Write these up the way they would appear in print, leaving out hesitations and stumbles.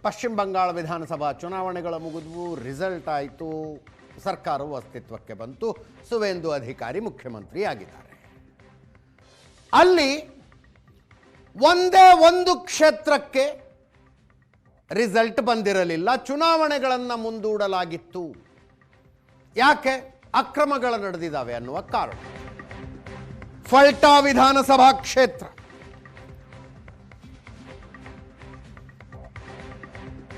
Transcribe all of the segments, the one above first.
ಪಶ್ಚಿಮ ಬಂಗಾಳ ವಿಧಾನಸಭಾ ಚುನಾವಣೆಗಳ ಮುಗಿದ್ವು, ರಿಸಲ್ಟ್ ಆಯಿತು, ಸರ್ಕಾರವು ಅಸ್ತಿತ್ವಕ್ಕೆ ಬಂತು, ಸುವೇಂದು ಅಧಿಕಾರಿ ಮುಖ್ಯಮಂತ್ರಿ ಆಗಿದ್ದಾರೆ. ಅಲ್ಲಿ ಒಂದೇ ಒಂದು ಕ್ಷೇತ್ರಕ್ಕೆ ರಿಸಲ್ಟ್ ಬಂದಿರಲಿಲ್ಲ, ಚುನಾವಣೆಗಳನ್ನು ಮುಂದೂಡಲಾಗಿತ್ತು. ಯಾಕೆ? ಅಕ್ರಮಗಳು ನಡೆದಿದ್ದಾವೆ ಅನ್ನುವ ಕಾರಣ. ಫಲ್ಟಾ ವಿಧಾನಸಭಾ ಕ್ಷೇತ್ರ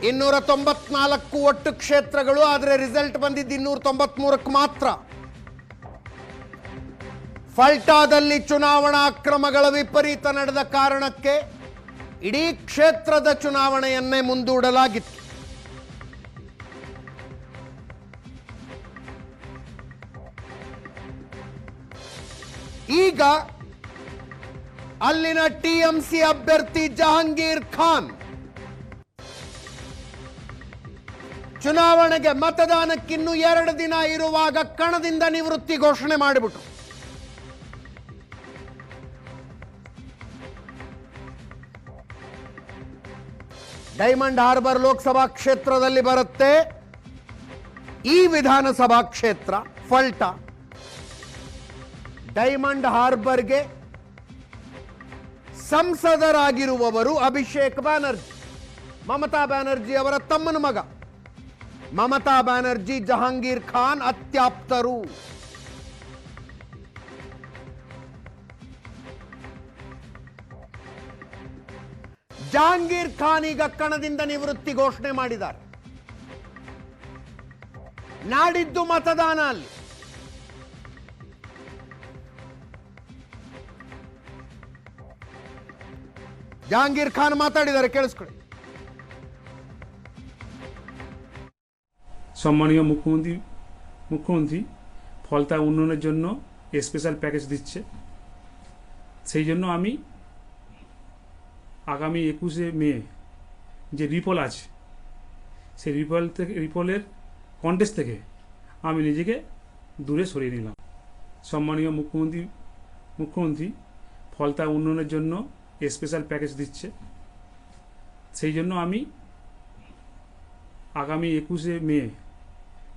294 ಒಟ್ಟು ಕ್ಷೇತ್ರಗಳು, ಆದರೆ ರಿಸಲ್ಟ್ ಬಂದಿದ್ದು 293ಕ್ಕೆ ಮಾತ್ರ. ಫಲ್ಟಾದಲ್ಲಿ ಚುನಾವಣಾ ಅಕ್ರಮಗಳ ವಿಪರೀತ ನಡೆದ ಕಾರಣಕ್ಕೆ ಇಡೀ ಕ್ಷೇತ್ರದ ಚುನಾವಣೆಯನ್ನೇ ಮುಂದೂಡಲಾಗಿತ್ತು. ಈಗ ಅಲ್ಲಿನ ಟಿಎಂಸಿ ಅಭ್ಯರ್ಥಿ ಜಹಾಂಗೀರ್ ಖಾನ್ ಚುನಾವಣೆಗೆ ಮತದಾನಕ್ಕಿನ್ನೂ 2 ದಿನ ಇರುವಾಗ ಕಣದಿಂದ ನಿವೃತ್ತಿ ಘೋಷಣೆ ಮಾಡಿಬಿಟ್ರು. ಡೈಮಂಡ್ ಹಾರ್ಬರ್ ಲೋಕಸಭಾ ಕ್ಷೇತ್ರದಲ್ಲಿ ಬರುತ್ತೆ ಈ ವಿಧಾನಸಭಾ ಕ್ಷೇತ್ರ ಫಲ್ಟಾ. ಡೈಮಂಡ್ ಹಾರ್ಬರ್ಗೆ ಸಂಸದರಾಗಿರುವವರು ಅಭಿಷೇಕ್ ಬ್ಯಾನರ್ಜಿ, ಮಮತಾ ಬ್ಯಾನರ್ಜಿ ಅವರ ತಮ್ಮನ ಮಗ. ಮಮತಾ ಬ್ಯಾನರ್ಜಿ ಜಹಾಂಗೀರ್ ಖಾನ್ ಅತ್ಯಾಪ್ತರು. ಜಹಾಂಗೀರ್ ಖಾನ್ ಈಗ ಕಣದಿಂದ ನಿವೃತ್ತಿ ಘೋಷಣೆ ಮಾಡಿದ್ದಾರೆ. ನಾಡಿದ್ದು ಮತದಾನ ಅಲ್ಲಿ. जहांगीर खान माताडिदारे केಳಿಸ್ಕೊಳ್ಳಿ. সম্মানীয় মুখ্যমন্ত্রী ফলতা উন্নয়নের জন্য স্পেশাল প্যাকেজ দিচ্ছে, সেই জন্য আমি আগামী 21শে মে যে রিপোল আছে সেই রিপোলের কন্টেস্ট থেকে আমি নিজেকে দূরে সরিয়ে নিলাম। সম্মানীয় মুখ্যমন্ত্রী ফলতা উন্নয়নের জন্য স্পেশাল প্যাকেজ দিচ্ছে, সেই জন্য আমি আগামী 21শে মে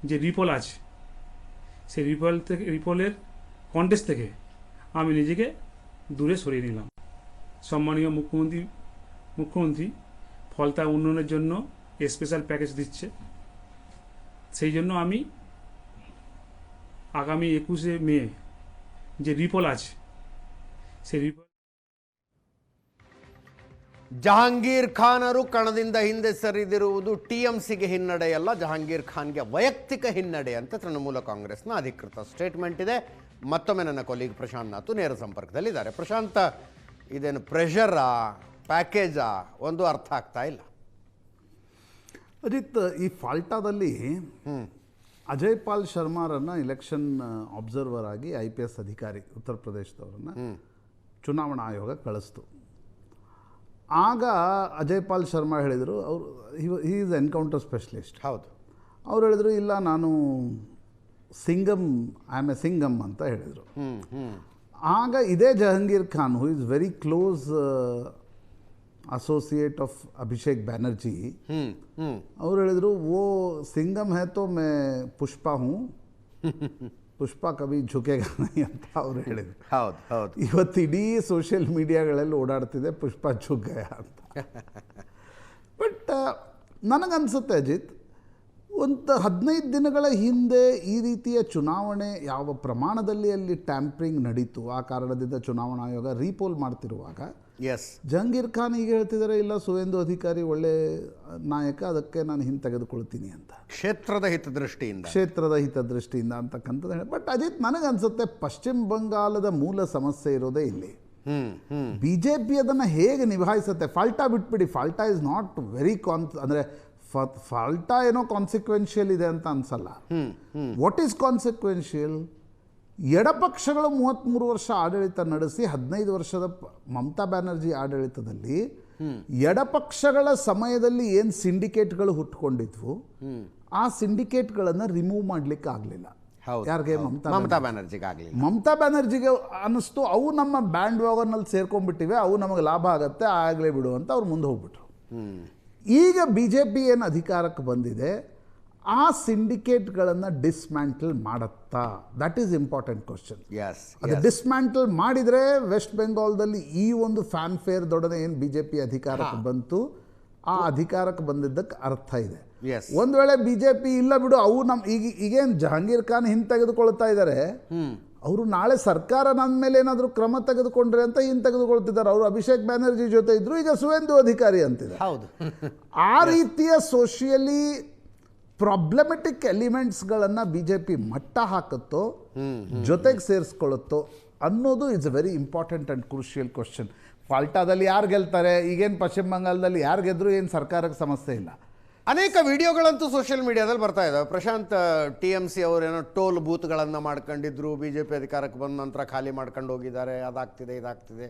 যে রিপোল আছে সেই রিপোলের কন্টেস্ট থেকে আমি নিজেকে দূরে সরিয়ে নিলাম। সম্মানীয় মুখ্যমন্ত্রী ফলতা উন্নয়নের জন্য স্পেশাল প্যাকেজ দিচ্ছে, সেই জন্য আমি আগামী 21শে মে যে রিপোল আছে সেই রিপোল ಜಹಾಂಗೀರ್ ಖಾನ್ ಅವರು ಕಣದಿಂದ ಹಿಂದೆ ಸರಿದಿರುವುದು ಟಿಎಂಸಿಗೆ ಹಿನ್ನಡೆಯಲ್ಲ, ಜಹಾಂಗೀರ್ ಖಾನ್ಗೆ ವೈಯಕ್ತಿಕ ಹಿನ್ನಡೆ ಅಂತ ತೃಣಮೂಲ ಕಾಂಗ್ರೆಸ್ನ ಅಧಿಕೃತ ಸ್ಟೇಟ್ಮೆಂಟ್ ಇದೆ. ಮತ್ತೊಮ್ಮೆ ನನ್ನ ಕೊಲೀಗ್ ಪ್ರಶಾಂತ್ ನಾಥ್ ನೇರ ಸಂಪರ್ಕದಲ್ಲಿದ್ದಾರೆ. ಪ್ರಶಾಂತ್, ಇದೇನು ಪ್ರೆಷರಾ ಪ್ಯಾಕೇಜಾ ಒಂದು ಅರ್ಥ ಆಗ್ತಾ ಇಲ್ಲ. ಅಜಿತ್, ಈ ಫಾಲ್ಟಾದಲ್ಲಿ ಅಜಯ್ ಪಾಲ್ ಶರ್ಮಾರನ್ನು ಇಲೆಕ್ಷನ್ ಅಬ್ಸರ್ವರ್ ಆಗಿ IPS ಅಧಿಕಾರಿ ಉತ್ತರ ಪ್ರದೇಶದವರನ್ನು ಚುನಾವಣಾ ಆಯೋಗ ಕಳಿಸ್ತು. ಆಗ ಅಜಯ್ ಪಾಲ್ ಶರ್ಮಾ ಹೇಳಿದರು, ಅವರು ಹಿ ಈಸ್ ಎನ್ಕೌಂಟರ್ ಸ್ಪೆಷಲಿಸ್ಟ್. ಹೌದು, ಅವ್ರು ಹೇಳಿದರು ಇಲ್ಲ ನಾನು ಐ ಆಮ್ ಎ ಸಿಂಗಮ್ ಅಂತ ಹೇಳಿದರು. ಆಗ ಇದೇ Jahangir Khan who is very close associate of Abhishek Banerjee, ಅವ್ರು ಹೇಳಿದರು ಓ ಸಿಂಗಮ್ ಹೈ ತೋ ಮೇ ಪುಷ್ಪಾ ಹೂ ಪುಷ್ಪ ಕವಿ ಝುಕೆಗಾ ನಹೀ ಅಂತ ಅವ್ರು ಹೇಳಿದರು. ಹೌದು ಹೌದು, ಇವತ್ತು ಇಡೀ ಸೋಷಿಯಲ್ ಮೀಡಿಯಾಗಳಲ್ಲಿ ಓಡಾಡ್ತಿದೆ ಪುಷ್ಪ ಝುಕ್ ಗಯಾ ಅಂತ. ಬಟ್ ನನಗನ್ಸುತ್ತೆ ಅಜಿತ್, ಒಂದು 15 ದಿನಗಳ ಹಿಂದೆ ಈ ರೀತಿಯ ಚುನಾವಣೆ ಯಾವ ಪ್ರಮಾಣದಲ್ಲಿ ಅಲ್ಲಿ ಟ್ಯಾಂಪರಿಂಗ್ ನಡೀತು, ಆ ಕಾರಣದಿಂದ ಚುನಾವಣಾ ಆಯೋಗ ರೀಪೋಲ್ ಮಾಡ್ತಿರುವಾಗ ಜಹಾಂಗೀರ್ ಖಾನ್ ಈಗ ಹೇಳ್ತಿದ್ದಾರೆ ಇಲ್ಲ ಸುವೇಂದು ಅಧಿಕಾರಿ ಒಳ್ಳೆ ನಾಯಕ, ಅದಕ್ಕೆ ನಾನು ಹಿಂತೆಗೆದುಕೊಳ್ತೀನಿ ಅಂತ, ಕ್ಷೇತ್ರದ ಹಿತದೃಷ್ಟಿಯಿಂದ ಅಂತಕ್ಕಂಥದ್ದು ಹೇಳಿ. ಬಟ್ ಅಜಿತ್, ನನಗನ್ಸುತ್ತೆ ಪಶ್ಚಿಮ ಬಂಗಾಳದ ಮೂಲ ಸಮಸ್ಯೆ ಇರೋದೇ ಇಲ್ಲಿ. BJP ಅದನ್ನು ಹೇಗೆ ನಿಭಾಯಿಸುತ್ತೆ, ಫಾಲ್ಟಾ ಬಿಟ್ಬಿಡಿ, ಫಾಲ್ಟಾ ಇಸ್ ನಾಟ್ ವೆರಿ ಅಂದರೆ ಫಾಲ್ಟಾ ಏನೋ ಕಾನ್ಸಿಕ್ವೆನ್ಷಿಯಲ್ ಇದೆ ಅಂತ ಅನ್ಸಲ್ಲ. What is consequential? ಎಡಪಕ್ಷಗಳು 33 ವರ್ಷ ಆಡಳಿತ ನಡೆಸಿ 15 ವರ್ಷದ ಮಮತಾ ಬ್ಯಾನರ್ಜಿ ಆಡಳಿತದಲ್ಲಿ ಎಡಪಕ್ಷಗಳ ಸಮಯದಲ್ಲಿ ಏನು ಸಿಂಡಿಕೇಟ್ಗಳು ಹುಟ್ಕೊಂಡಿದ್ವು ಆ ಸಿಂಡಿಕೇಟ್ಗಳನ್ನು ರಿಮೂವ್ ಮಾಡಲಿಕ್ಕೆ ಆಗಲಿಲ್ಲ. ಯಾರಿಗೆ? ಮಮತಾ ಬ್ಯಾನರ್ಜಿಗೆ ಆಗಲಿಲ್ಲ. ಮಮತಾ ಬ್ಯಾನರ್ಜಿಗೆ ಅನ್ನಿಸ್ತು ಅವು ನಮ್ಮ ಬ್ಯಾಂಡ್ ವ್ಯಾಗನಲ್ಲಿ ಸೇರ್ಕೊಂಡ್ಬಿಟ್ಟಿವೆ, ಅವು ನಮಗೆ ಲಾಭ ಆಗುತ್ತೆ, ಆಗಲೇ ಬಿಡು ಅಂತ ಅವ್ರು ಮುಂದೆ ಹೋಗ್ಬಿಟ್ರು. ಈಗ ಬಿ ಜೆ ಪಿ ಏನು ಅಧಿಕಾರಕ್ಕೆ ಬಂದಿದೆ ಆ ಸಿಂಡಿಕೇಟ್ಗಳನ್ನು ಡಿಸ್ಮ್ಯಾಂಟಲ್ ಮಾಡುತ್ತಾ, that is important question. Yes, ಅದು ಡಿಸ್ಮ್ಯಾಂಟಲ್ ಮಾಡಿದರೆ ವೆಸ್ಟ್ ಬೆಂಗಾಲ್ದಲ್ಲಿ ಈ ಒಂದು ಫ್ಯಾನ್ಫೇರ್ ದೊಡನೆ ಏನು ಬಿ ಜೆ ಪಿ ಅಧಿಕಾರಕ್ಕೆ ಬಂತು, ಆ ಅಧಿಕಾರಕ್ಕೆ ಬಂದಿದ್ದಕ್ಕೆ ಅರ್ಥ ಇದೆ. Yes. ಒಂದು ವೇಳೆ ಬಿ ಜೆ ಪಿ ಇಲ್ಲ ಬಿಡು, ಅವು ಈಗೇನು ಜಹಾಂಗೀರ್ ಖಾನ್ ಹಿಂತೆಗೆದುಕೊಳ್ತಾ ಇದ್ದಾರೆ, ಅವರು ನಾಳೆ ಸರ್ಕಾರ ನನ್ನ ಮೇಲೆ ಏನಾದರೂ ಕ್ರಮ ತೆಗೆದುಕೊಂಡ್ರೆ ಅಂತ ತೆಗೆದುಕೊಳ್ತಿದ್ದಾರೆ. ಅವರು ಅಭಿಷೇಕ್ ಬ್ಯಾನರ್ಜಿ ಜೊತೆ ಇದ್ರು, ಈಗ ಸುವೇಂದು ಅಧಿಕಾರಿ ಅಂತಿದೆ. ಹೌದು. ಆ ರೀತಿಯ ಸೋಷಿಯಲಿ ಪ್ರಾಬ್ಲಮೆಟಿಕ್ ಎಲಿಮೆಂಟ್ಸ್ಗಳನ್ನು ಬಿ ಜೆ ಪಿ ಮಟ್ಟ ಹಾಕುತ್ತೋ ಜೊತೆಗೆ ಸೇರಿಸ್ಕೊಳ್ಳುತ್ತೋ ಅನ್ನೋದು it's a very important and crucial question. ಫಾಲ್ಟಾದಲ್ಲಿ ಯಾರು ಗೆಲ್ತಾರೆ, ಈಗೇನು ಪಶ್ಚಿಮ ಬಂಗಾಳದಲ್ಲಿ ಯಾರು ಗೆದ್ದರೂ ಏನು ಸರ್ಕಾರಕ್ಕೆ ಸಮಸ್ಯೆ ಇಲ್ಲ. ಅನೇಕ ವಿಡಿಯೋಗಳಂತೂ ಸೋಷಿಯಲ್ ಮೀಡಿಯಾದಲ್ಲಿ ಬರ್ತಾ ಇದ್ದಾವೆ. ಪ್ರಶಾಂತ್ TMC ಅವರೇನೋ ಟೋಲ್ ಬೂತ್ಗಳನ್ನು ಮಾಡ್ಕೊಂಡಿದ್ರು, BJP ಅಧಿಕಾರಕ್ಕೆ ಬಂದ ನಂತರ ಖಾಲಿ ಮಾಡ್ಕೊಂಡು ಹೋಗಿದ್ದಾರೆ, ಅದಾಗ್ತಿದೆ ಇದಾಗ್ತಿದೆ,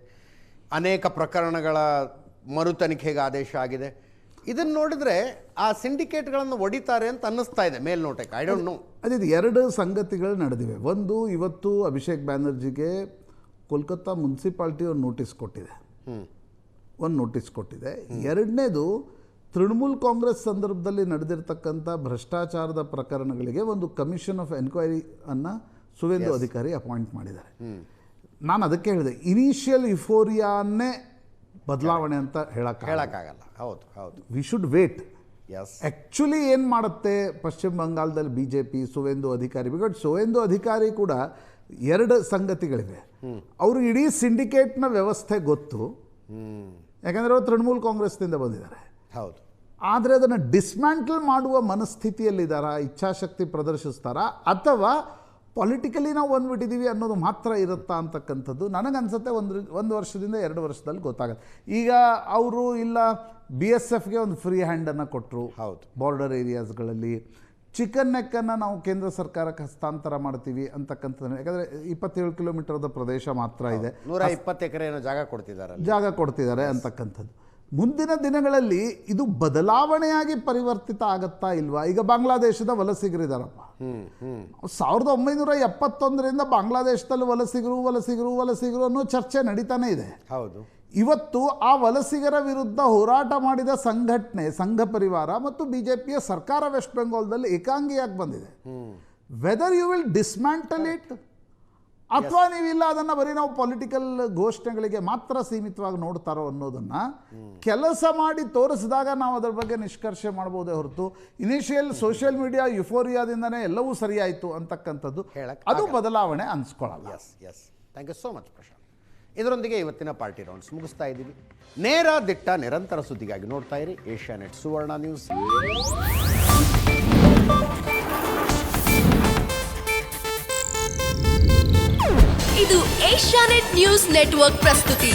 ಅನೇಕ ಪ್ರಕರಣಗಳ ಮರು ತನಿಖೆಗೆ ಆದೇಶ ಆಗಿದೆ. ಇದನ್ನು ನೋಡಿದ್ರೆ ಆ ಸಿಂಡಿಕೇಟ್ಗಳನ್ನು ಒಡಿತಾರೆ ಅಂತ ಅನ್ನಿಸ್ತಾ ಇದೆ ಮೇಲ್ನೋಟಕ್ಕೆ. I don't know. ಅದೇ ಎರಡು ಸಂಗತಿಗಳು ನಡೆದಿವೆ. ಒಂದು, ಇವತ್ತು ಅಭಿಷೇಕ್ ಬ್ಯಾನರ್ಜಿಗೆ ಕೋಲ್ಕತ್ತಾ ಮುನ್ಸಿಪಾಲ್ಟಿ ಒಂದು ನೋಟಿಸ್ ಕೊಟ್ಟಿದೆ. ಎರಡನೇದು, ತೃಣಮೂಲ್ ಕಾಂಗ್ರೆಸ್ ಸಂದರ್ಭದಲ್ಲಿ ನಡೆದಿರ್ತಕ್ಕಂಥ ಭ್ರಷ್ಟಾಚಾರದ ಪ್ರಕರಣಗಳಿಗೆ ಒಂದು ಕಮಿಷನ್ ಆಫ್ ಎನ್ಕ್ವೈರಿ ಅನ್ನು ಸುವೇಂದು ಅಧಿಕಾರಿ ಅಪಾಯಿಂಟ್ ಮಾಡಿದ್ದಾರೆ. ನಾನು ಅದಕ್ಕೆ ಹೇಳಿದೆ, ಇನಿಷಿಯಲ್ ಯುಫೋರಿಯಾನ್ನೇ ಬದಲಾವಣೆ ಅಂತ ಹೇಳಕ್ಕಾಗಲ್ಲ. ಹೌದು ಹೌದು, we should wait. Yes, actually ಏನು ಮಾಡುತ್ತೆ ಪಶ್ಚಿಮ ಬಂಗಾಳದಲ್ಲಿ ಬಿ ಜೆ ಪಿ, ಸುವೇಂದು ಅಧಿಕಾರಿ, ಬಿಕಾಸ್ ಸುವೇಂದು ಅಧಿಕಾರಿ ಕೂಡ ಎರಡು ಸಂಗತಿಗಳಿವೆ. ಅವರು ಇಡೀ ಸಿಂಡಿಕೇಟ್ನ ವ್ಯವಸ್ಥೆ ಗೊತ್ತು, ಯಾಕಂದರೆ ಅವರು ತೃಣಮೂಲ್ ಕಾಂಗ್ರೆಸ್ನಿಂದ ಬಂದಿದ್ದಾರೆ. ಹೌದು. ಆದರೆ ಅದನ್ನು ಡಿಸ್ಮ್ಯಾಂಟಲ್ ಮಾಡುವ ಮನಸ್ಥಿತಿಯಲ್ಲಿದ್ದಾರಾ, ಇಚ್ಛಾಶಕ್ತಿ ಪ್ರದರ್ಶಿಸ್ತಾರಾ, ಅಥವಾ ಪೊಲಿಟಿಕಲಿ ನಾವು ಬಂದುಬಿಟ್ಟಿದ್ದೀವಿ ಅನ್ನೋದು ಮಾತ್ರ ಇರುತ್ತಾ ಅಂತಕ್ಕಂಥದ್ದು ನನಗನ್ಸುತ್ತೆ ಒಂದು ವರ್ಷದಿಂದ 2 ವರ್ಷದಲ್ಲಿ ಗೊತ್ತಾಗುತ್ತೆ. ಈಗ ಅವರು ಇಲ್ಲ BSFಗೆ ಒಂದು ಫ್ರೀ ಹ್ಯಾಂಡನ್ನು ಕೊಟ್ಟರು. ಹೌದು, ಬಾರ್ಡರ್ ಏರಿಯಾಸ್ಗಳಲ್ಲಿ ಚಿಕನ್ ನೆಕ್ಕನ್ನು ನಾವು ಕೇಂದ್ರ ಸರ್ಕಾರಕ್ಕೆ ಹಸ್ತಾಂತರ ಮಾಡ್ತೀವಿ ಅಂತಕ್ಕಂಥದ್ದು. ಯಾಕಂದರೆ 27 ಕಿಲೋಮೀಟರ್ದ ಪ್ರದೇಶ ಮಾತ್ರ ಇದೆ, 120 ಎಕರೆ ಏನೋ ಜಾಗ ಕೊಡ್ತಿದ್ದಾರೆ ಅಂತಕ್ಕಂಥದ್ದು. ಮುಂದಿನ ದಿನಗಳಲ್ಲಿ ಇದು ಬದಲಾವಣೆಯಾಗಿ ಪರಿವರ್ತಿತ ಆಗತ್ತಾ ಇಲ್ವಾ? ಈಗ ಬಾಂಗ್ಲಾದೇಶದ ವಲಸಿಗರಿದ್ದಾರಪ್ಪ, 1971ರಿಂದ ಬಾಂಗ್ಲಾದೇಶದಲ್ಲಿ ವಲಸಿಗರು ಅನ್ನೋ ಚರ್ಚೆ ನಡೀತಾನೆ ಇದೆ. ಹೌದು. ಇವತ್ತು ಆ ವಲಸಿಗರ ವಿರುದ್ಧ ಹೋರಾಟ ಮಾಡಿದ ಸಂಘಟನೆ ಸಂಘ ಪರಿವಾರ ಮತ್ತು BJPಯ ಸರ್ಕಾರ ವೆಸ್ಟ್ ಬೆಂಗಾಲ್ದಲ್ಲಿ ಏಕಾಂಗಿಯಾಗಿ ಬಂದಿದೆ. Whether you will dismantle it ಅಥವಾ ನೀವಿಲ್ಲ ಅದನ್ನು ಬರೀ ನಾವು ಪೊಲಿಟಿಕಲ್ ಘೋಷಣೆಗಳಿಗೆ ಮಾತ್ರ ಸೀಮಿತವಾಗಿ ನೋಡ್ತಾರೋ ಅನ್ನೋದನ್ನು ಕೆಲಸ ಮಾಡಿ ತೋರಿಸಿದಾಗ ನಾವು ಅದರ ಬಗ್ಗೆ ನಿಷ್ಕರ್ಷೆ ಮಾಡ್ಬೋದೇ ಹೊರತು ಇನಿಷಿಯಲ್ ಸೋಷಿಯಲ್ ಮೀಡಿಯಾ ಯುಫೋರಿಯಾದಿಂದನೇ ಎಲ್ಲವೂ ಸರಿಯಾಯಿತು ಅಂತಕ್ಕಂಥದ್ದು ಅದು ಬದಲಾವಣೆ ಅನ್ಸ್ಕೊಳ್ಳಲ್ಲ. Yes yes, thank you so much Prashant. ಇದರೊಂದಿಗೆ ಇವತ್ತಿನ ಪಾರ್ಟಿ ರೌಂಡ್ಸ್ ಮುಗಿಸ್ತಾ ಇದ್ದೀವಿ. ನೇರ ದಿಟ್ಟ ನಿರಂತರ ಸುದ್ದಿಗಾಗಿ ನೋಡ್ತಾ ಇರಿ ಏಷ್ಯಾನೆಟ್ ಸುವರ್ಣ ನ್ಯೂಸ್. ಇದು ಏಷ್ಯಾನೆಟ್ ನ್ಯೂಸ್ ನೆಟ್ವರ್ಕ್ ಪ್ರಸ್ತುತಿ.